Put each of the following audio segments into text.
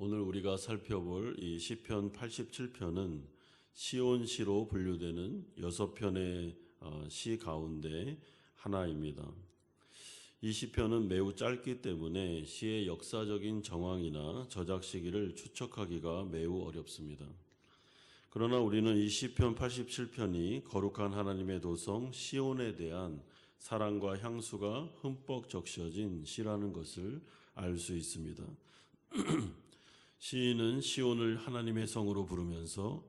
오늘 우리가 살펴볼 이 시편 87편은 시온시로 분류되는 6편의 시 가운데 하나입니다. 이 시편은 매우 짧기 때문에 시의 역사적인 정황이나 저작 시기를 추측하기가 매우 어렵습니다. 그러나 우리는 이 시편 87편이 거룩한 하나님의 도성 시온에 대한 사랑과 향수가 흠뻑 적셔진 시라는 것을 알 수 있습니다. 시인은 시온을 하나님의 성으로 부르면서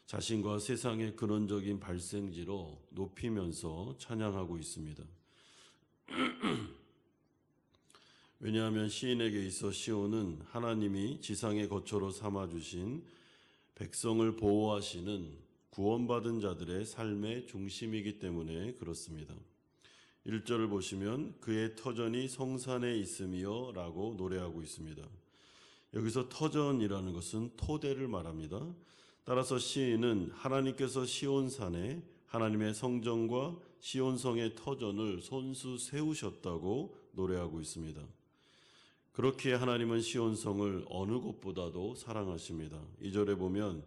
자신과 세상의 근원적인 발생지로 높이면서 찬양하고 있습니다. 왜냐하면 시인에게 있어 시온은 하나님이 지상의 거처로 삼아주신 백성을 보호하시는 구원받은 자들의 삶의 중심이기 때문에 그렇습니다. 1절을 보시면 그의 터전이 성산에 있으며 라고 노래하고 있습니다. 여기서 터전이라는 것은 토대를 말합니다. 따라서 시인은 하나님께서 시온산에 하나님의 성전과 시온성의 터전을 손수 세우셨다고 노래하고 있습니다. 그렇기에 하나님은 시온성을 어느 곳보다도 사랑하십니다. 2절에 보면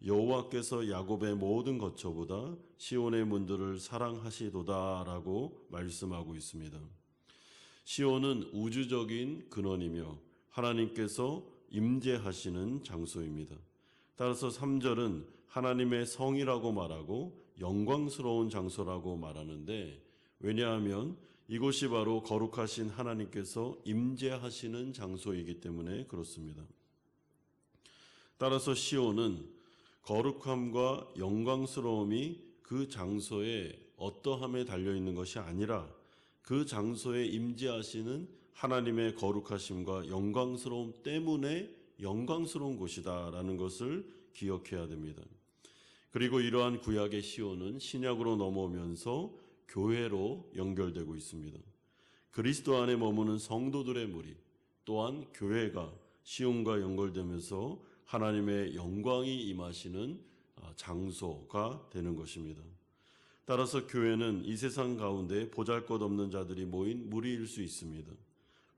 여호와께서 야곱의 모든 거처보다 시온의 문들을 사랑하시도다라고 말씀하고 있습니다. 시온은 우주적인 근원이며 하나님께서 임재하시는 장소입니다. 따라서 3절은 하나님의 성이라고 말하고 영광스러운 장소라고 말하는데, 왜냐하면 이곳이 바로 거룩하신 하나님께서 임재하시는 장소이기 때문에 그렇습니다. 따라서 시온은 거룩함과 영광스러움이 그 장소에 어떠함에 달려있는 것이 아니라 그 장소에 임재하시는 하나님의 거룩하심과 영광스러움 때문에 영광스러운 곳이다라는 것을 기억해야 됩니다. 그리고 이러한 구약의 시온은 신약으로 넘어오면서 교회로 연결되고 있습니다. 그리스도 안에 머무는 성도들의 무리 또한 교회가 시온과 연결되면서 하나님의 영광이 임하시는 장소가 되는 것입니다. 따라서 교회는 이 세상 가운데 보잘것없는 자들이 모인 무리일 수 있습니다.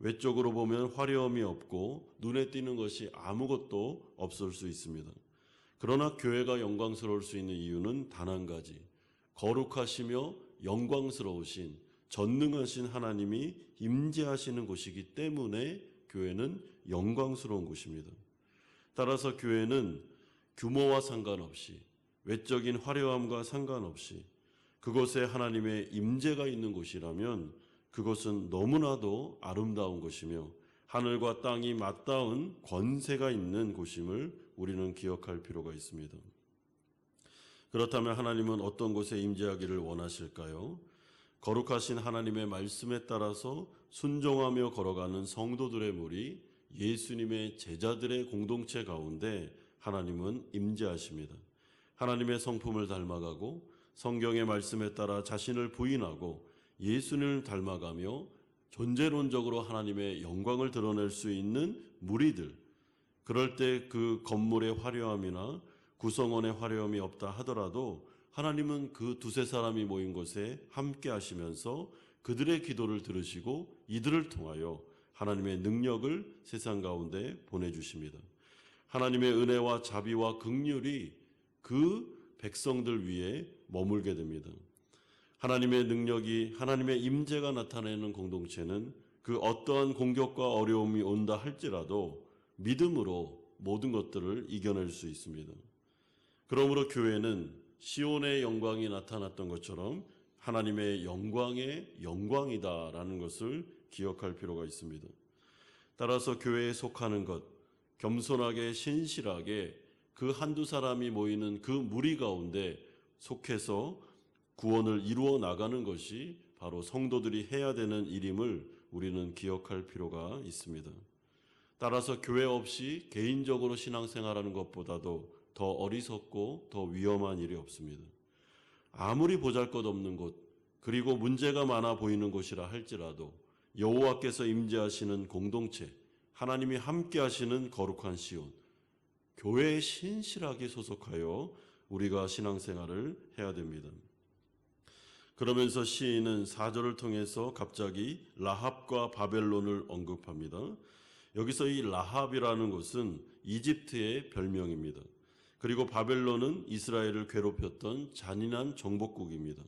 외적으로 보면 화려함이 없고 눈에 띄는 것이 아무것도 없을 수 있습니다. 그러나 교회가 영광스러울 수 있는 이유는 단 한 가지, 거룩하시며 영광스러우신 전능하신 하나님이 임재하시는 곳이기 때문에 교회는 영광스러운 곳입니다. 따라서 교회는 규모와 상관없이, 외적인 화려함과 상관없이 그곳에 하나님의 임재가 있는 곳이라면 그것은 너무나도 아름다운 것이며 하늘과 땅이 맞닿은 권세가 있는 곳임을 우리는 기억할 필요가 있습니다. 그렇다면 하나님은 어떤 곳에 임재하기를 원하실까요? 거룩하신 하나님의 말씀에 따라서 순종하며 걸어가는 성도들의 무리, 예수님의 제자들의 공동체 가운데 하나님은 임재하십니다. 하나님의 성품을 닮아가고 성경의 말씀에 따라 자신을 부인하고 예수님을 닮아가며 존재론적으로 하나님의 영광을 드러낼 수 있는 무리들, 그럴 때 그 건물의 화려함이나 구성원의 화려함이 없다 하더라도 하나님은 그 두세 사람이 모인 곳에 함께 하시면서 그들의 기도를 들으시고 이들을 통하여 하나님의 능력을 세상 가운데 보내주십니다. 하나님의 은혜와 자비와 긍휼이 그 백성들 위에 머물게 됩니다. 하나님의 능력이, 하나님의 임재가 나타내는 공동체는 그 어떠한 공격과 어려움이 온다 할지라도 믿음으로 모든 것들을 이겨낼 수 있습니다. 그러므로 교회는 시온의 영광이 나타났던 것처럼 하나님의 영광의 영광이다라는 것을 기억할 필요가 있습니다. 따라서 교회에 속하는 것, 겸손하게 신실하게 그 한두 사람이 모이는 그 무리 가운데 속해서 구원을 이루어 나가는 것이 바로 성도들이 해야 되는 일임을 우리는 기억할 필요가 있습니다. 따라서 교회 없이 개인적으로 신앙생활하는 것보다도 더 어리석고 더 위험한 일이 없습니다. 아무리 보잘것없는 곳, 그리고 문제가 많아 보이는 곳이라 할지라도 여호와께서 임재하시는 공동체, 하나님이 함께 하시는 거룩한 시온, 교회에 신실하게 소속하여 우리가 신앙생활을 해야 됩니다. 그러면서 시인은 4절을 통해서 갑자기 라합과 바벨론을 언급합니다. 여기서 이 라합이라는 것은 이집트의 별명입니다. 그리고 바벨론은 이스라엘을 괴롭혔던 잔인한 정복국입니다.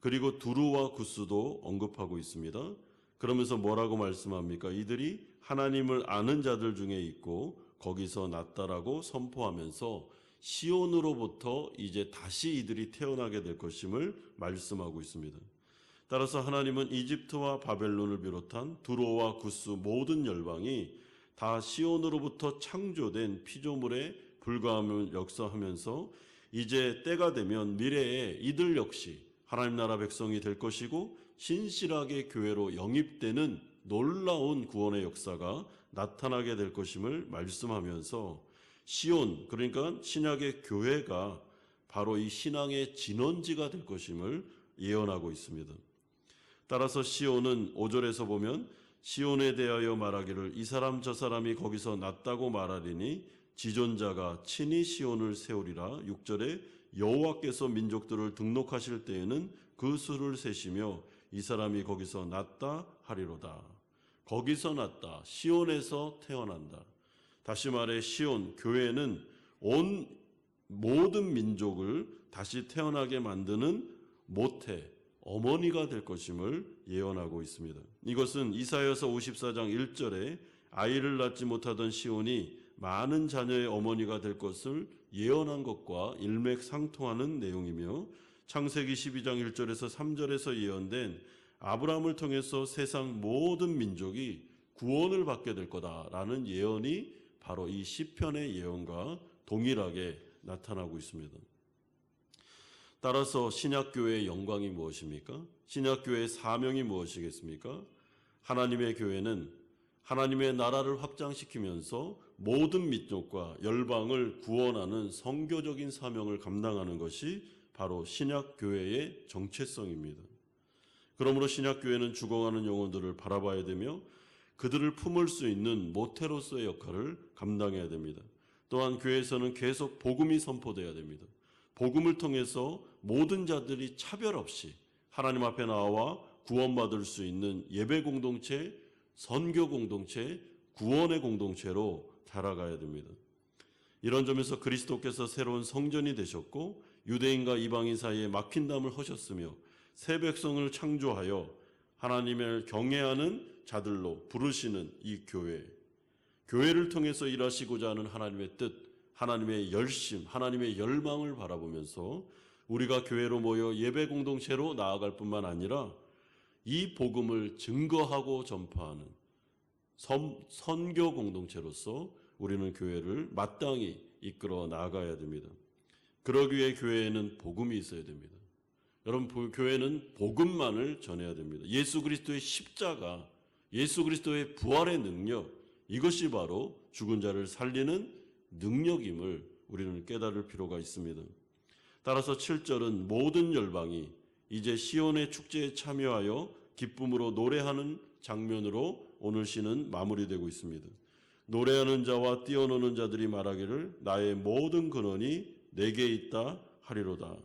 그리고 두루와 구스도 언급하고 있습니다. 그러면서 뭐라고 말씀합니까? 이들이 하나님을 아는 자들 중에 있고 거기서 났다라고 선포하면서 시온으로부터 이제 다시 이들이 태어나게 될 것임을 말씀하고 있습니다. 따라서 하나님은 이집트와 바벨론을 비롯한 두로와 구스 모든 열방이 다 시온으로부터 창조된 피조물에 불과함을 역사하면서 이제 때가 되면 미래에 이들 역시 하나님 나라 백성이 될 것이고 신실하게 교회로 영입되는 놀라운 구원의 역사가 나타나게 될 것임을 말씀하면서 시온, 그러니까 신약의 교회가 바로 이 신앙의 진원지가 될 것임을 예언하고 있습니다. 따라서 시온은 5절에서 보면 시온에 대하여 말하기를 이 사람 저 사람이 거기서 났다고 말하리니 지존자가 친히 시온을 세우리라. 6절에 여호와께서 민족들을 등록하실 때에는 그 수를 세시며 이 사람이 거기서 났다 하리로다. 거기서 났다, 시온에서 태어난다. 다시 말해 시온, 교회는 온 모든 민족을 다시 태어나게 만드는 모태, 어머니가 될 것임을 예언하고 있습니다. 이것은 이사야서 54장 1절에 아이를 낳지 못하던 시온이 많은 자녀의 어머니가 될 것을 예언한 것과 일맥상통하는 내용이며 창세기 12장 1절에서 3절에서 예언된 아브라함을 통해서 세상 모든 민족이 구원을 받게 될 거다라는 예언이 바로 이 시편의 예언과 동일하게 나타나고 있습니다. 따라서 신약교회의 영광이 무엇입니까? 신약교회의 사명이 무엇이겠습니까? 하나님의 교회는 하나님의 나라를 확장시키면서 모든 민족과 열방을 구원하는 선교적인 사명을 감당하는 것이 바로 신약교회의 정체성입니다. 그러므로 신약교회는 죽어가는 영혼들을 바라봐야 되며 그들을 품을 수 있는 모태로서의 역할을 감당해야 됩니다. 또한 교회에서는 계속 복음이 선포돼야 됩니다. 복음을 통해서 모든 자들이 차별 없이 하나님 앞에 나와 구원받을 수 있는 예배 공동체, 선교 공동체, 구원의 공동체로 자라가야 됩니다. 이런 점에서 그리스도께서 새로운 성전이 되셨고 유대인과 이방인 사이에 막힌 담을 허셨으며 새 백성을 창조하여 하나님을 경외하는 자들로 부르시는 이 교회를 통해서 일하시고자 하는 하나님의 뜻, 하나님의 열심, 하나님의 열망을 바라보면서 우리가 교회로 모여 예배 공동체로 나아갈 뿐만 아니라 이 복음을 증거하고 전파하는 선교 공동체로서 우리는 교회를 마땅히 이끌어 나가야 됩니다. 그러기 위해 교회에는 복음이 있어야 됩니다. 여러분, 교회는 복음만을 전해야 됩니다. 예수 그리스도의 십자가, 예수 그리스도의 부활의 능력, 이것이 바로 죽은 자를 살리는 능력임을 우리는 깨달을 필요가 있습니다. 따라서 7절은 모든 열방이 이제 시온의 축제에 참여하여 기쁨으로 노래하는 장면으로 오늘 시는 마무리되고 있습니다. 노래하는 자와 뛰어노는 자들이 말하기를 나의 모든 근원이 내게 있다 하리로다.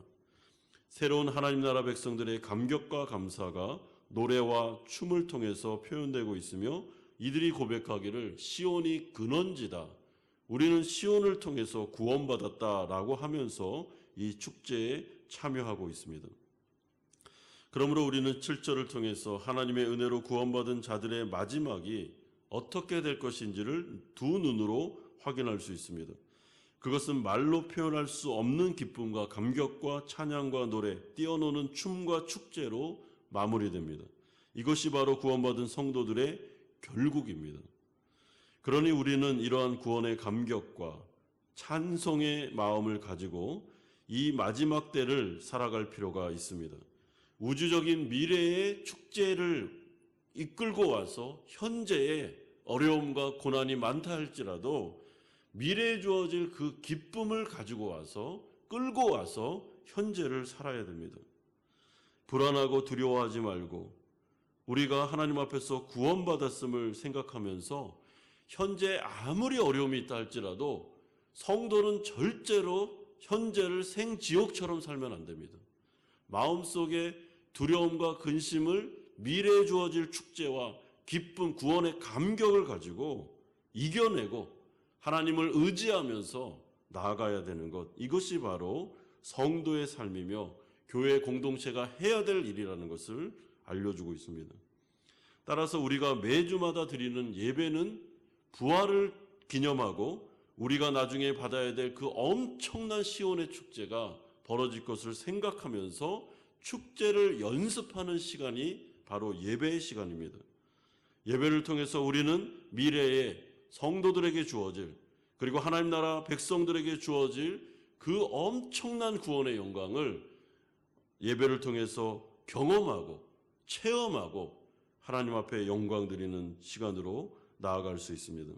새로운 하나님 나라 백성들의 감격과 감사가 노래와 춤을 통해서 표현되고 있으며 이들이 고백하기를 시온이 근원지다. 우리는 시온을 통해서 구원받았다라고 하면서 이 축제에 참여하고 있습니다. 그러므로 우리는 7절을 통해서 하나님의 은혜로 구원받은 자들의 마지막이 어떻게 될 것인지를 두 눈으로 확인할 수 있습니다. 그것은 말로 표현할 수 없는 기쁨과 감격과 찬양과 노래, 뛰어노는 춤과 축제로 마무리됩니다. 이것이 바로 구원받은 성도들의 결국입니다. 그러니 우리는 이러한 구원의 감격과 찬송의 마음을 가지고 이 마지막 때를 살아갈 필요가 있습니다. 우주적인 미래의 축제를 이끌고 와서 현재의 어려움과 고난이 많다 할지라도 미래에 주어질 그 기쁨을 가지고 와서 끌고 와서 현재를 살아야 됩니다. 불안하고 두려워하지 말고 우리가 하나님 앞에서 구원받았음을 생각하면서 현재 아무리 어려움이 있다 할지라도 성도는 절대로 현재를 생지옥처럼 살면 안 됩니다. 마음속에 두려움과 근심을 미래에 주어질 축제와 기쁨, 구원의 감격을 가지고 이겨내고 하나님을 의지하면서 나아가야 되는 것, 이것이 바로 성도의 삶이며 교회 공동체가 해야 될 일이라는 것을 알려주고 있습니다. 따라서 우리가 매주마다 드리는 예배는 부활을 기념하고 우리가 나중에 받아야 될 그 엄청난 시온의 축제가 벌어질 것을 생각하면서 축제를 연습하는 시간이 바로 예배의 시간입니다. 예배를 통해서 우리는 미래에 성도들에게 주어질, 그리고 하나님 나라 백성들에게 주어질 그 엄청난 구원의 영광을 예배를 통해서 경험하고 체험하고 하나님 앞에 영광 드리는 시간으로 나아갈 수 있습니다.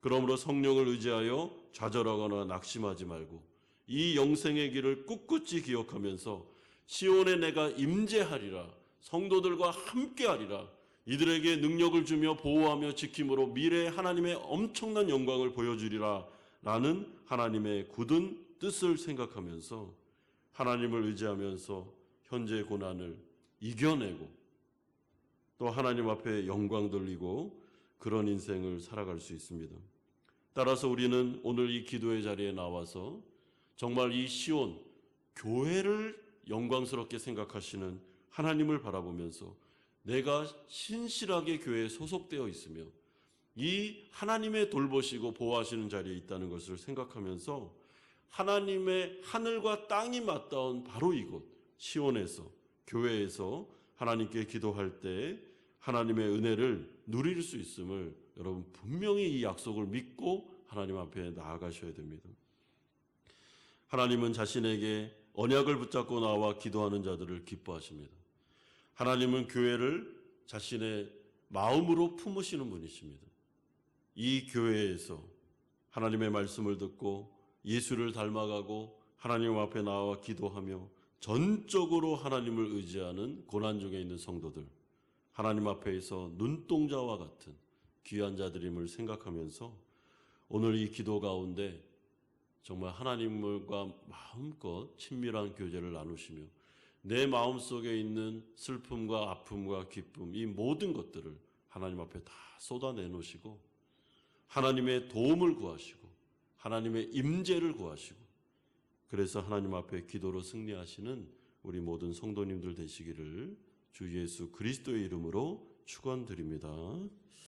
그러므로 성령을 의지하여 좌절하거나 낙심하지 말고 이 영생의 길을 꿋꿋이 기억하면서 시온에 내가 임재하리라, 성도들과 함께하리라, 이들에게 능력을 주며 보호하며 지킴으로 미래에 하나님의 엄청난 영광을 보여주리라 라는 하나님의 굳은 뜻을 생각하면서 하나님을 의지하면서 현재의 고난을 이겨내고 또 하나님 앞에 영광 돌리고 그런 인생을 살아갈 수 있습니다. 따라서 우리는 오늘 이 기도의 자리에 나와서 정말 이 시온 교회를 영광스럽게 생각하시는 하나님을 바라보면서 내가 신실하게 교회에 소속되어 있으며 이 하나님의 돌보시고 보호하시는 자리에 있다는 것을 생각하면서 하나님의 하늘과 땅이 맞닿은 바로 이곳 시온에서, 교회에서 하나님께 기도할 때 하나님의 은혜를 누릴 수 있음을 여러분 분명히 이 약속을 믿고 하나님 앞에 나아가셔야 됩니다. 하나님은 자신에게 언약을 붙잡고 나와 기도하는 자들을 기뻐하십니다. 하나님은 교회를 자신의 마음으로 품으시는 분이십니다. 이 교회에서 하나님의 말씀을 듣고 예수를 닮아가고 하나님 앞에 나와 기도하며 전적으로 하나님을 의지하는 고난 중에 있는 성도들, 하나님 앞에서 눈동자와 같은 귀한 자들임을 생각하면서 오늘 이 기도 가운데 정말 하나님과 마음껏 친밀한 교제를 나누시며 내 마음속에 있는 슬픔과 아픔과 기쁨, 이 모든 것들을 하나님 앞에 다 쏟아내놓으시고 하나님의 도움을 구하시고 하나님의 임재를 구하시고 그래서 하나님 앞에 기도로 승리하시는 우리 모든 성도님들 되시기를 주 예수 그리스도의 이름으로 축원드립니다.